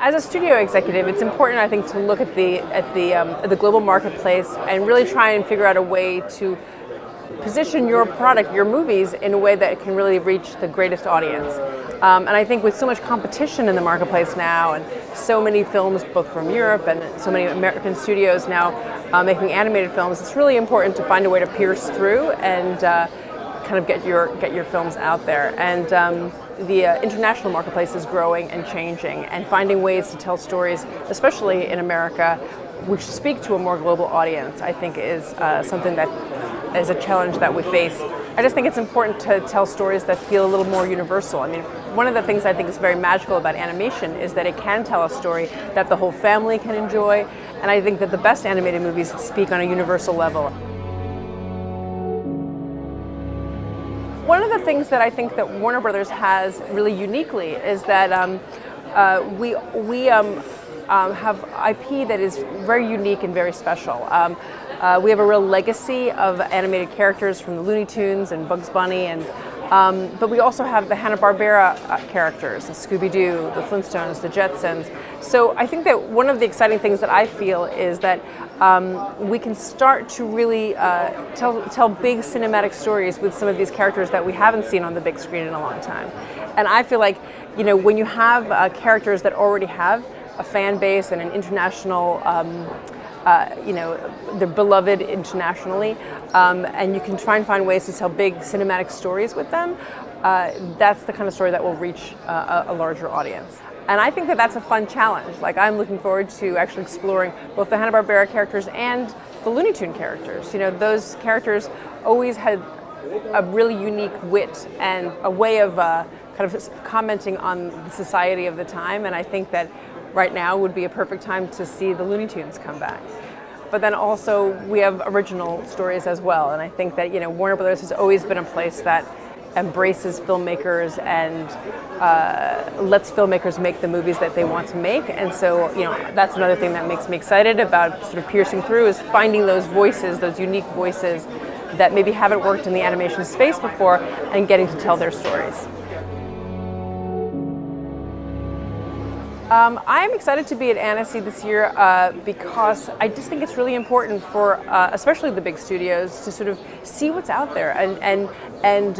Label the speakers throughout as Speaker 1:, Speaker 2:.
Speaker 1: As a studio executive, it's important, I think, to look at the global marketplace and really try and figure out a way to position your product, your movies, in a way that can really reach the greatest audience. And I think with so much competition in the marketplace now, and so many films both from Europe and so many American studios now making animated films, it's really important to find a way to pierce through and kind of get your films out there. And the international marketplace is growing and changing, and finding ways to tell stories, especially in America, which speak to a more global audience, I think is something that is a challenge that we face. I just think it's important to tell stories that feel a little more universal. I mean, one of the things I think is very magical about animation is that it can tell a story that the whole family can enjoy, and I think that the best animated movies speak on a universal level. One of the things that I think that Warner Brothers has really uniquely is that we have IP that is very unique and very special. We have a real legacy of animated characters from the Looney Tunes and Bugs Bunny, and but we also have the Hanna-Barbera characters, the Scooby-Doo, the Flintstones, the Jetsons. So I think that one of the exciting things that I feel is that we can start to really tell big cinematic stories with some of these characters that we haven't seen on the big screen in a long time. And I feel like, you know, when you have characters that already have a fan base and an international, you know, they're beloved internationally, and you can try and find ways to tell big cinematic stories with them, that's the kind of story that will reach a larger audience. And I think that that's a fun challenge. Like, I'm looking forward to actually exploring both the Hanna-Barbera characters and the Looney Tune characters. You know, those characters always had a really unique wit and a way of kind of commenting on the society of the time, and I think that right now would be a perfect time to see the Looney Tunes come back. But then also we have original stories as well, and I think that, you know, Warner Brothers has always been a place that embraces filmmakers and lets filmmakers make the movies that they want to make. And so, you know, that's another thing that makes me excited about sort of piercing through, is finding those voices, those unique voices that maybe haven't worked in the animation space before, and getting to tell their stories. I'm excited to be at Annecy this year because I just think it's really important for, especially the big studios, to sort of see what's out there and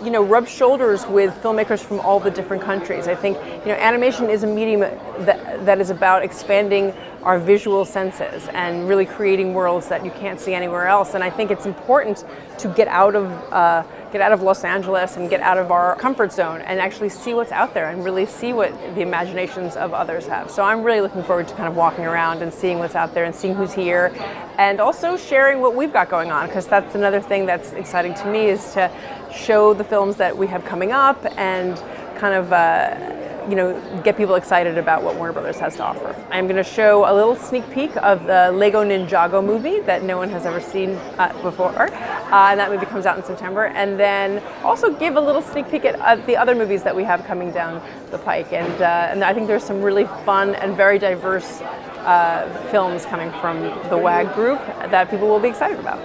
Speaker 1: you know, rub shoulders with filmmakers from all the different countries. I think, you know, animation is a medium that is about expanding our visual senses and really creating worlds that you can't see anywhere else. And I think it's important to get out of Los Angeles and get out of our comfort zone and actually see what's out there and really see what the imaginations of others have. So I'm really looking forward to kind of walking around and seeing what's out there and seeing who's here, and also sharing what we've got going on, because that's another thing that's exciting to me, is to show the films that we have coming up and kind of you know, get people excited about what Warner Brothers has to offer. I'm going to show a little sneak peek of the Lego Ninjago movie that no one has ever seen before, and that movie comes out in September. And then also give a little sneak peek at the other movies that we have coming down the pike. And I think there's some really fun and very diverse films coming from the WAG group that people will be excited about.